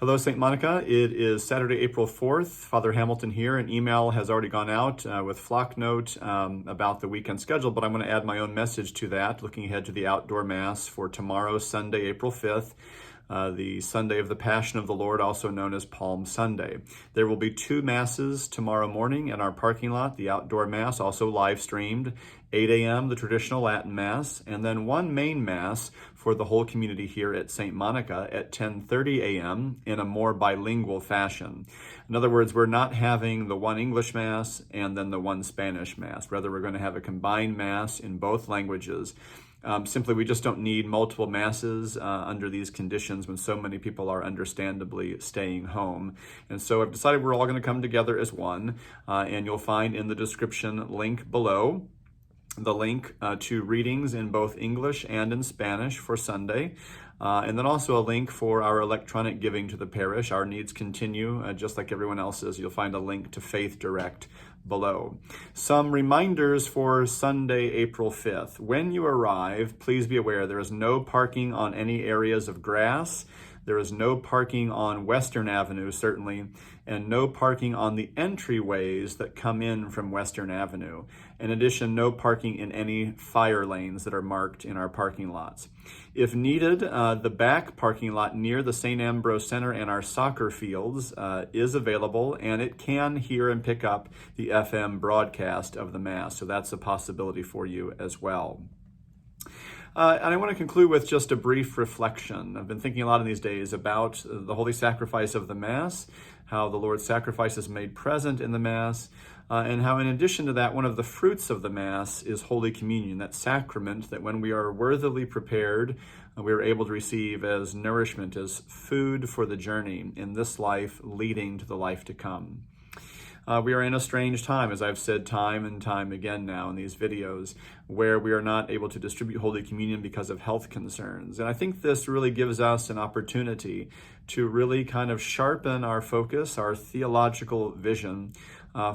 Hello, St. Monica. It is Saturday, April 4th. Father Hamilton here. An email has already gone out with flock note about the weekend schedule, but I'm going to add my own message to that, looking ahead to the outdoor Mass for tomorrow, Sunday, April 5th. The Sunday of the Passion of the Lord, also known as Palm Sunday. There will be 2 Masses tomorrow morning in our parking lot, the outdoor Mass, also live streamed, 8 a.m., the traditional Latin Mass, and then 1 main Mass for the whole community here at St. Monica at 10:30 a.m. in a more bilingual fashion. In other words, we're not having the 1 English Mass and then the 1 Spanish Mass. Rather, we're going to have a combined Mass in both languages. Simply, we just don't need multiple Masses under these conditions when so many people are understandably staying home. And so I've decided we're all going to come together as one, and you'll find in the description link below the link to readings in both English and in Spanish for Sunday, and then also a link for our electronic giving to the parish. Our needs continue, just like everyone else's. You'll find a link to Faith Direct below. Some reminders for Sunday, April 5th. When you arrive, please be aware there is no parking on any areas of grass. There is no parking on Western Avenue, certainly, and no parking on the entryways that come in from Western Avenue. In addition, no parking in any fire lanes that are marked in our parking lots. If needed, the back parking lot near the St. Ambrose Center and our soccer fields is available, and it can hear and pick up the FM broadcast of the Mass, so that's a possibility for you as well. And I want to conclude with just a brief reflection. I've been thinking a lot in these days about the holy sacrifice of the Mass, how the Lord's sacrifice is made present in the Mass, and how in addition to that, one of the fruits of the Mass is Holy Communion, that sacrament that when we are worthily prepared, we are able to receive as nourishment, as food for the journey in this life leading to the life to come. We are in a strange time, as I've said time and time again now in these videos, where we are not able to distribute Holy Communion because of health concerns. And I think this really gives us an opportunity to really kind of sharpen our focus, our theological vision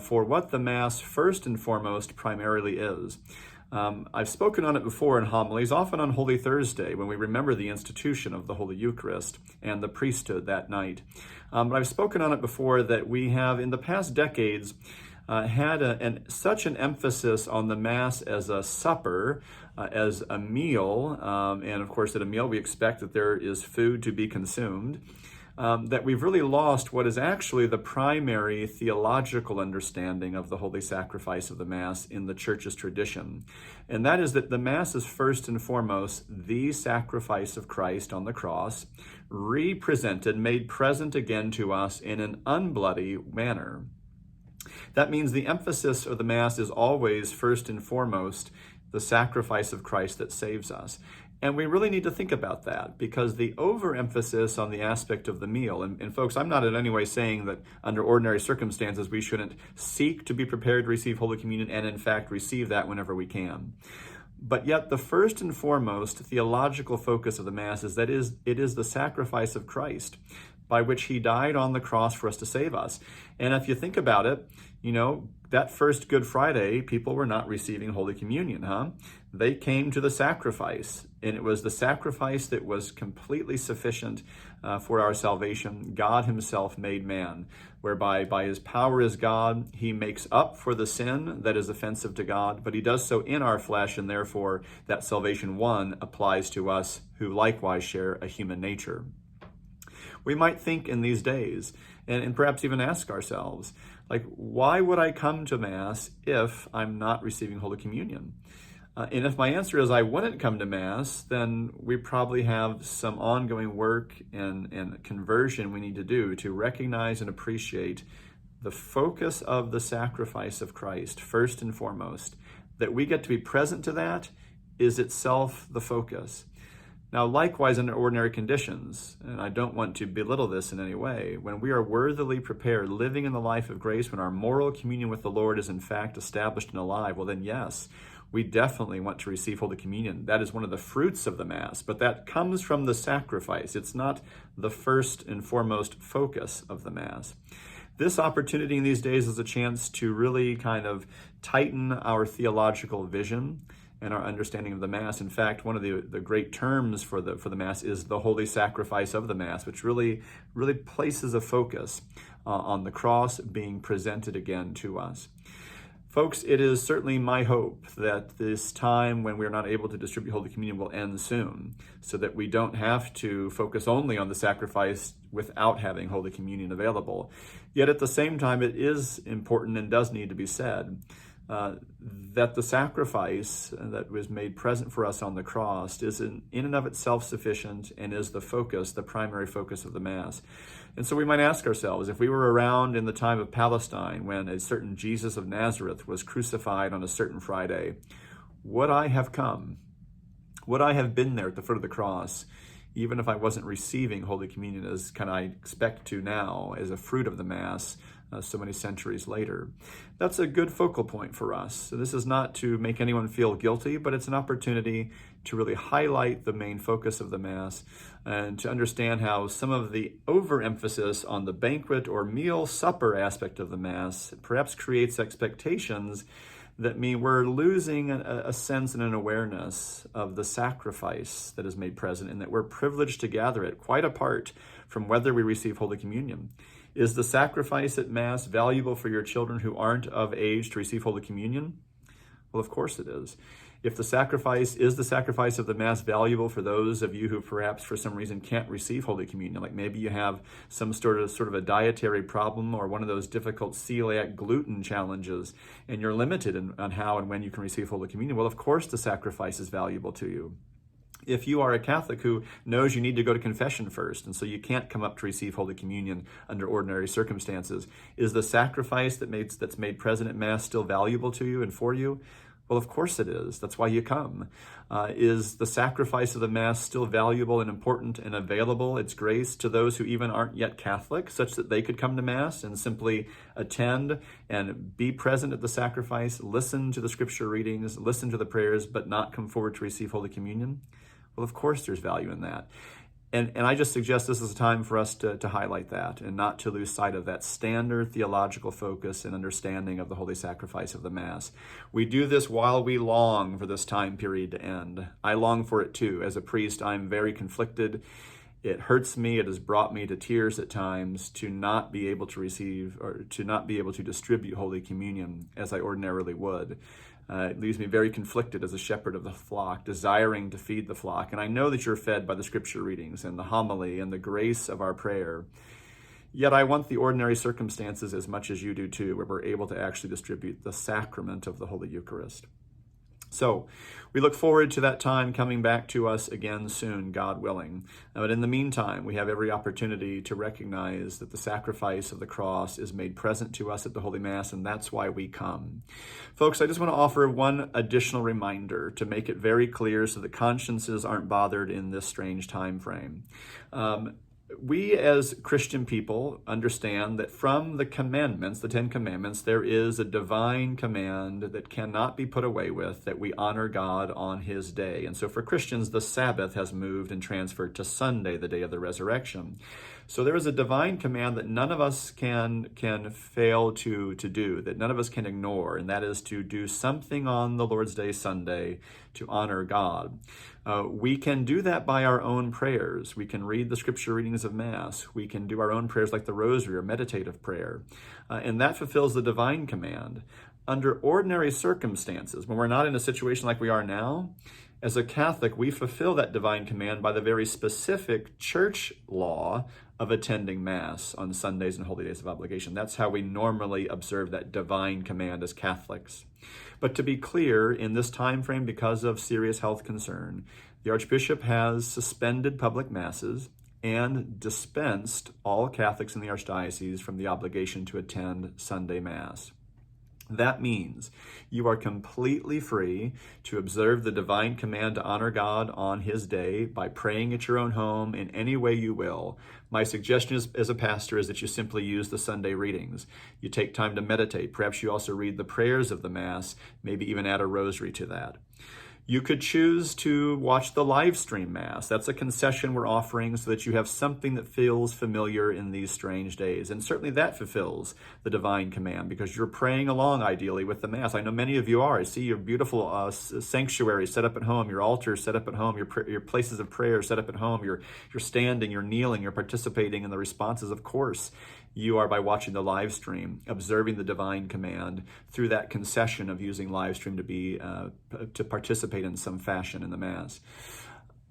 for what the Mass first and foremost primarily is. I've spoken on it before in homilies, often on Holy Thursday, when we remember the institution of the Holy Eucharist and the priesthood that night. But I've spoken on it before that we have, in the past decades, had such an emphasis on the Mass as a supper, as a meal, and of course at a meal we expect that there is food to be consumed, that we've really lost what is actually the primary theological understanding of the holy sacrifice of the Mass in the Church's tradition. And that is that the Mass is first and foremost the sacrifice of Christ on the cross, represented, made present again to us in an unbloody manner. That means the emphasis of the Mass is always first and foremost the sacrifice of Christ that saves us. And we really need to think about that, because the overemphasis on the aspect of the meal, and folks, I'm not in any way saying that under ordinary circumstances we shouldn't seek to be prepared to receive Holy Communion and in fact receive that whenever we can. But yet the first and foremost theological focus of the Mass is that it is the sacrifice of Christ by which he died on the cross for us to save us. And if you think about it, that first Good Friday, people were not receiving Holy Communion, They came to the sacrifice, and it was the sacrifice that was completely sufficient for our salvation. God himself made man, whereby by his power as God, he makes up for the sin that is offensive to God, but he does so in our flesh, and therefore that salvation one applies to us who likewise share a human nature. We might think in these days, and perhaps even ask ourselves, why would I come to Mass if I'm not receiving Holy Communion? And if my answer is I wouldn't come to Mass, then we probably have some ongoing work and conversion we need to do to recognize and appreciate the focus of the sacrifice of Christ, first and foremost. That we get to be present to that is itself the focus. Now, likewise, under ordinary conditions, and I don't want to belittle this in any way, when we are worthily prepared, living in the life of grace, when our moral communion with the Lord is in fact established and alive, well then yes, we definitely want to receive Holy Communion. That is one of the fruits of the Mass, but that comes from the sacrifice. It's not the first and foremost focus of the Mass. This opportunity in these days is a chance to really kind of tighten our theological vision and our understanding of the Mass. In fact, one of the great terms for the Mass is the holy sacrifice of the Mass, which really places a focus on the cross being presented again to us. Folks, it is certainly my hope that this time when we're not able to distribute Holy Communion will end soon, so that we don't have to focus only on the sacrifice without having Holy Communion available. Yet at the same time, it is important and does need to be said that the sacrifice that was made present for us on the cross is in and of itself sufficient and is the primary focus of the Mass. And so we might ask ourselves, if we were around in the time of Palestine when a certain Jesus of Nazareth was crucified on a certain Friday, would I have come? Would I have been there at the foot of the cross, even if I wasn't receiving Holy Communion as can I expect to now as a fruit of the Mass so many centuries later? That's a good focal point for us. So this is not to make anyone feel guilty, but it's an opportunity to really highlight the main focus of the Mass and to understand how some of the overemphasis on the banquet or meal supper aspect of the Mass perhaps creates expectations that mean we're losing a sense and an awareness of the sacrifice that is made present, and that we're privileged to gather it quite apart from whether we receive Holy Communion. Is the sacrifice at Mass valuable for your children who aren't of age to receive Holy Communion? Well, of course it is. If the sacrifice of the Mass valuable for those of you who perhaps for some reason can't receive Holy Communion, like maybe you have some sort of a dietary problem or one of those difficult celiac gluten challenges, and you're limited on how and when you can receive Holy Communion, well, of course the sacrifice is valuable to you. If you are a Catholic who knows you need to go to confession first, and so you can't come up to receive Holy Communion under ordinary circumstances, is the sacrifice that's made present at Mass still valuable to you and for you? Well, of course it is. That's why you come. Is the sacrifice of the Mass still valuable and important and available, its grace, to those who even aren't yet Catholic, such that they could come to Mass and simply attend and be present at the sacrifice, listen to the scripture readings, listen to the prayers, but not come forward to receive Holy Communion? Well, of course there's value in that. And I just suggest this is a time for us to highlight that and not to lose sight of that standard theological focus and understanding of the holy sacrifice of the Mass. We do this while we long for this time period to end. I long for it too. As a priest, I'm very conflicted. It hurts me. It has brought me to tears at times to not be able to receive or to not be able to distribute Holy Communion as I ordinarily would. It leaves me very conflicted as a shepherd of the flock, desiring to feed the flock. And I know that you're fed by the scripture readings and the homily and the grace of our prayer. Yet I want the ordinary circumstances as much as you do too, where we're able to actually distribute the sacrament of the Holy Eucharist. So we look forward to that time coming back to us again soon, God willing. But in the meantime, we have every opportunity to recognize that the sacrifice of the cross is made present to us at the Holy Mass, and that's why we come. Folks, I just want to offer one additional reminder to make it very clear so that consciences aren't bothered in this strange time frame. We as Christian people understand that from the commandments, the 10 Commandments, there is a divine command that cannot be put away with, that we honor God on his day. And so for Christians, the Sabbath has moved and transferred to Sunday, the day of the resurrection. So there is a divine command that none of us can fail to do, that none of us can ignore, and that is to do something on the Lord's Day, Sunday, to honor God. We can do that by our own prayers. We can read the scripture readings of Mass. We can do our own prayers like the Rosary or meditative prayer. And that fulfills the divine command. Under ordinary circumstances, when we're not in a situation like we are now, as a Catholic, we fulfill that divine command by the very specific church law of attending Mass on Sundays and holy days of obligation. That's how we normally observe that divine command as Catholics. But to be clear, in this time frame, because of serious health concern, the Archbishop has suspended public Masses and dispensed all Catholics in the Archdiocese from the obligation to attend Sunday Mass. That means you are completely free to observe the divine command to honor God on his day by praying at your own home in any way you will. My suggestion as a pastor is that you simply use the Sunday readings. You take time to meditate. Perhaps you also read the prayers of the Mass, maybe even add a rosary to that. You could choose to watch the live stream Mass. That's a concession we're offering so that you have something that feels familiar in these strange days. And certainly that fulfills the divine command because you're praying along ideally with the Mass. I know many of you are. I see your beautiful sanctuary set up at home, your altar set up at home, your places of prayer set up at home, you're standing, you're kneeling, you're participating in the responses. Of course, you are by watching the live stream, observing the divine command through that concession of using live stream to participate in some fashion in the Mass.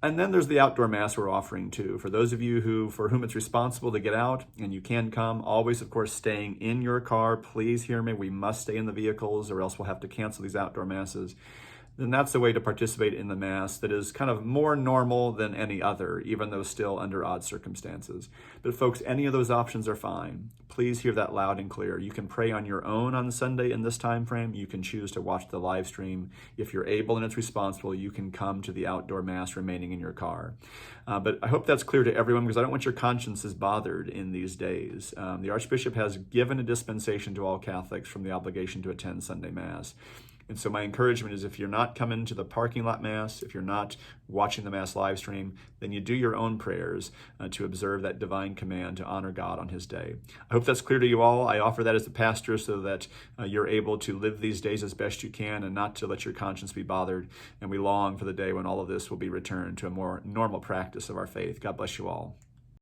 And then there's the outdoor Mass we're offering too. For those of you for whom it's responsible to get out and you can come, always, of course, staying in your car. Please hear me. We must stay in the vehicles or else we'll have to cancel these outdoor Masses. Then that's a way to participate in the Mass that is kind of more normal than any other, even though still under odd circumstances. But folks, any of those options are fine. Please hear that loud and clear. You can pray on your own on Sunday in this time frame. You can choose to watch the live stream. If you're able and it's responsible, you can come to the outdoor Mass remaining in your car. But I hope that's clear to everyone because I don't want your consciences bothered in these days. The Archbishop has given a dispensation to all Catholics from the obligation to attend Sunday Mass. And so my encouragement is if you're not coming to the parking lot Mass, if you're not watching the Mass live stream, then you do your own prayers to observe that divine command to honor God on his day. I hope that's clear to you all. I offer that as a pastor so that you're able to live these days as best you can and not to let your conscience be bothered. And we long for the day when all of this will be returned to a more normal practice of our faith. God bless you all.